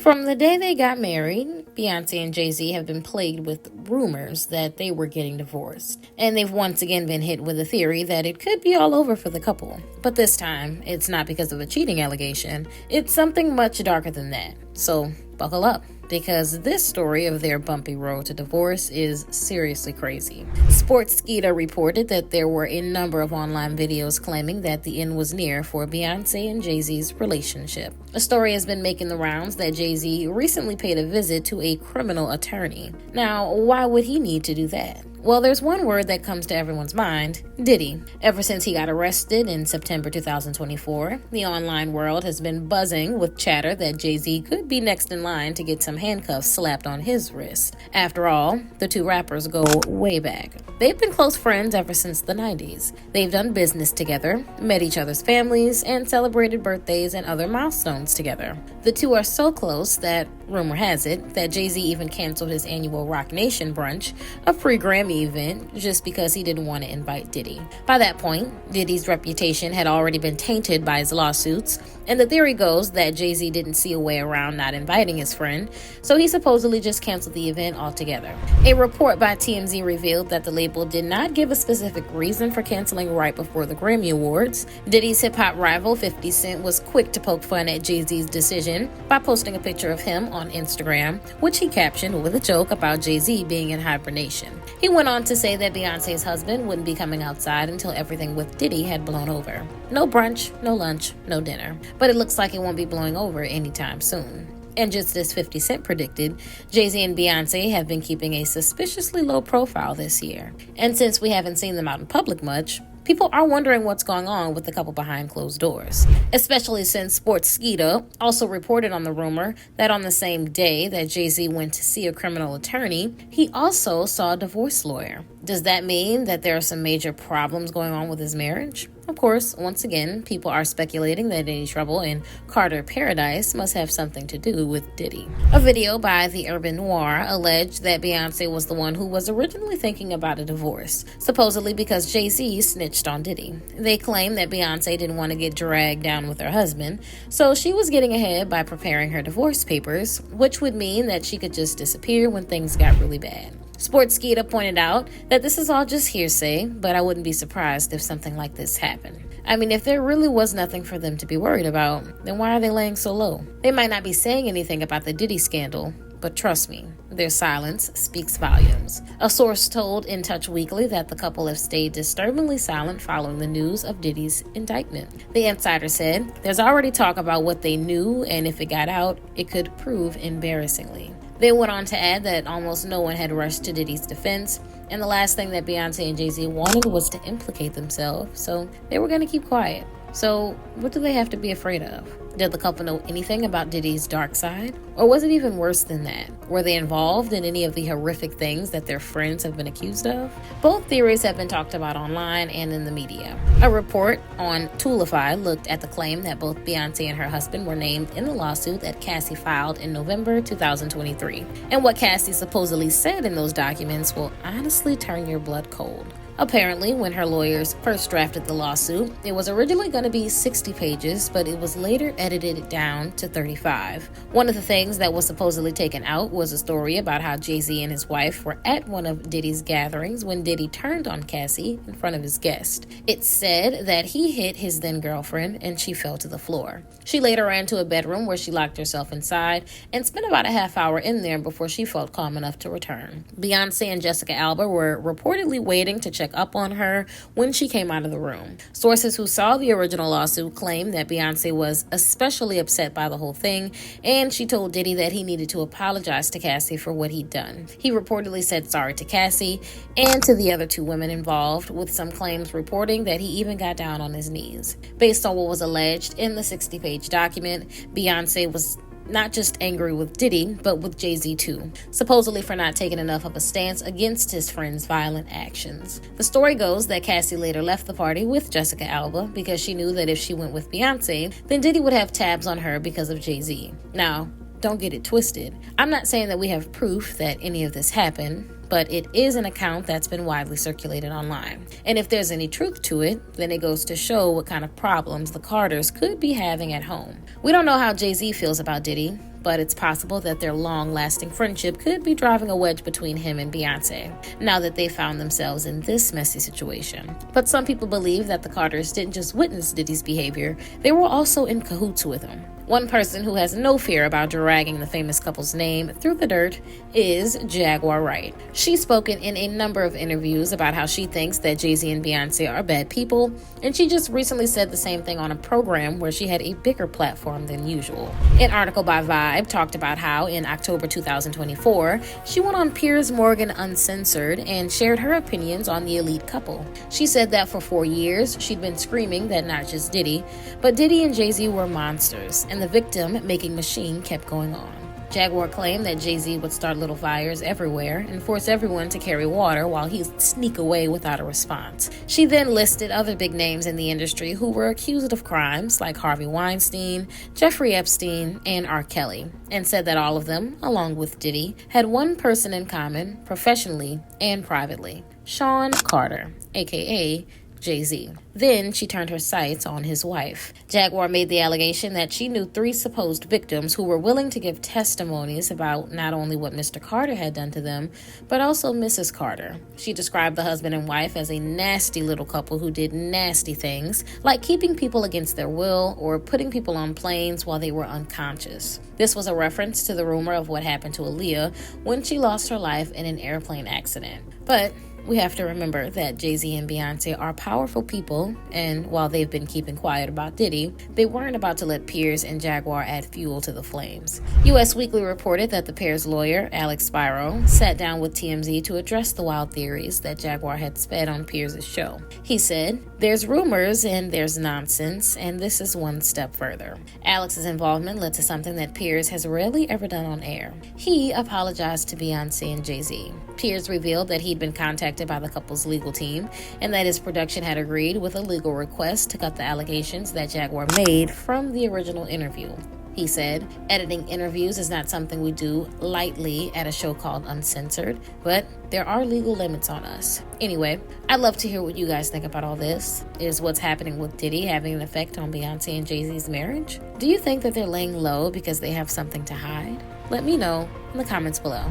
From the day they got married, Beyonce and Jay-Z have been plagued with rumors that they were getting divorced. And they've once again been hit with a theory that it could be all over for the couple. But this time, it's not because of a cheating allegation. It's something much darker than that. So, buckle up, because this story of their bumpy road to divorce is seriously crazy. Sportskeeda reported that there were a number of online videos claiming that the end was near for Beyonce and Jay-Z's relationship. A story has been making the rounds that Jay-Z recently paid a visit to a criminal attorney. Now, why would he need to do that? Well, there's one word that comes to everyone's mind: Diddy. Ever since he got arrested in September 2024, the online world has been buzzing with chatter that Jay-Z could be next in line to get some handcuffs slapped on his wrist. After all, the two rappers go way back. They've been close friends ever since the 90s. They've done business together, met each other's families, and celebrated birthdays and other milestones together. The two are so close that, rumor has it, that Jay-Z even canceled his annual Rock Nation brunch, a free Grammy event, just because he didn't want to invite Diddy. By that point, Diddy's reputation had already been tainted by his lawsuits, and the theory goes that Jay-Z didn't see a way around not inviting his friend, so he supposedly just canceled the event altogether. A report by TMZ revealed that the label did not give a specific reason for canceling right before the Grammy Awards. Diddy's hip-hop rival 50 Cent was quick to poke fun at Jay-Z's decision by posting a picture of him on Instagram, which he captioned with a joke about Jay-Z being in hibernation. He went on to say that Beyonce's husband wouldn't be coming outside until everything with Diddy had blown over. No brunch, no lunch, no dinner. But it looks like it won't be blowing over anytime soon. And just as 50 Cent predicted, Jay-Z and Beyonce have been keeping a suspiciously low profile this year. And since we haven't seen them out in public much, people are wondering what's going on with the couple behind closed doors. Especially since Sportskeeda also reported on the rumor that on the same day that Jay-Z went to see a criminal attorney, he also saw a divorce lawyer. Does that mean that there are some major problems going on with his marriage? Of course, once again, people are speculating that any trouble in Carter Paradise must have something to do with Diddy. A video by the Urban Noir alleged that Beyonce was the one who was originally thinking about a divorce, supposedly because Jay-Z snitched on Diddy. They claim that Beyonce didn't want to get dragged down with her husband, so she was getting ahead by preparing her divorce papers, which would mean that she could just disappear when things got really bad. Sportskeeda pointed out that this is all just hearsay, but I wouldn't be surprised if something like this happened. I mean, if there really was nothing for them to be worried about, then why are they laying so low? They might not be saying anything about the Diddy scandal, but trust me, their silence speaks volumes. A source told In Touch Weekly that the couple have stayed disturbingly silent following the news of Diddy's indictment. The insider said, "There's already talk about what they knew, and if it got out, it could prove embarrassingly." They went on to add that almost no one had rushed to Diddy's defense, and the last thing that Beyonce and Jay-Z wanted was to implicate themselves, so they were going to keep quiet. So, what do they have to be afraid of? Did the couple know anything about Diddy's dark side? Or was it even worse than that? Were they involved in any of the horrific things that their friends have been accused of? Both theories have been talked about online and in the media. A report on Toolify looked at the claim that both Beyonce and her husband were named in the lawsuit that Cassie filed in November 2023. And what Cassie supposedly said in those documents will honestly turn your blood cold. Apparently, when her lawyers first drafted the lawsuit, it was originally going to be 60 pages, but it was later edited down to 35. One of the things that was supposedly taken out was a story about how Jay-Z and his wife were at one of Diddy's gatherings when Diddy turned on Cassie in front of his guest. It said that he hit his then-girlfriend and she fell to the floor. She later ran to a bedroom where she locked herself inside and spent about a half hour in there before she felt calm enough to return. Beyonce and Jessica Alba were reportedly waiting to check up on her when she came out of the room. Sources who saw the original lawsuit claim that Beyonce was especially upset by the whole thing, and she told Diddy that he needed to apologize to Cassie for what he'd done. He reportedly said sorry to Cassie and to the other two women involved, with some claims reporting that he even got down on his knees. Based on what was alleged in the 60-page document, Beyonce was not just angry with Diddy, but with Jay-Z too, supposedly for not taking enough of a stance against his friend's violent actions. The story goes that Cassie later left the party with Jessica Alba because she knew that if she went with Beyonce, then Diddy would have tabs on her because of Jay-Z. Now, don't get it twisted. I'm not saying that we have proof that any of this happened, but it is an account that's been widely circulated online. And if there's any truth to it, then it goes to show what kind of problems the Carters could be having at home. We don't know how Jay-Z feels about Diddy, but it's possible that their long-lasting friendship could be driving a wedge between him and Beyonce, now that they found themselves in this messy situation. But some people believe that the Carters didn't just witness Diddy's behavior, they were also in cahoots with him. One person who has no fear about dragging the famous couple's name through the dirt is Jaguar Wright. She's spoken in a number of interviews about how she thinks that Jay-Z and Beyonce are bad people, and she just recently said the same thing on a program where she had a bigger platform than usual. An article by Vibe talked about how in October 2024, she went on Piers Morgan Uncensored and shared her opinions on the elite couple. She said that for 4 years, she'd been screaming that not just Diddy, but Diddy and Jay-Z were monsters, and the victim-making machine kept going on. Jaguar claimed that Jay-Z would start little fires everywhere and force everyone to carry water while he'd sneak away without a response. She then listed other big names in the industry who were accused of crimes like Harvey Weinstein, Jeffrey Epstein, and R. Kelly, and said that all of them, along with Diddy, had one person in common, professionally and privately: Sean Carter, aka Jay-Z. Then she turned her sights on his wife. Jaguar made the allegation that she knew 3 supposed victims who were willing to give testimonies about not only what Mr. Carter had done to them, but also Mrs. Carter. She described the husband and wife as a nasty little couple who did nasty things, like keeping people against their will or putting people on planes while they were unconscious. This was a reference to the rumor of what happened to Aaliyah when she lost her life in an airplane accident. But we have to remember that Jay-Z and Beyonce are powerful people, and while they've been keeping quiet about Diddy, they weren't about to let Piers and Jaguar add fuel to the flames. US Weekly reported that the pair's lawyer, Alex Spiro, sat down with TMZ to address the wild theories that Jaguar had sped on Piers' show. He said, "There's rumors and there's nonsense, and this is one step further." Alex's involvement led to something that Piers has rarely ever done on air. He apologized to Beyonce and Jay-Z. Piers revealed that he'd been contacted by the couple's legal team and that his production had agreed with a legal request to cut the allegations that Jaguar made from the original interview. He said, "Editing interviews is not something we do lightly at a show called Uncensored, but there are legal limits on us." Anyway, I'd love to hear what you guys think about all this. Is what's happening with Diddy having an effect on Beyonce and Jay-Z's marriage? Do you think that they're laying low because they have something to hide? Let me know in the comments below.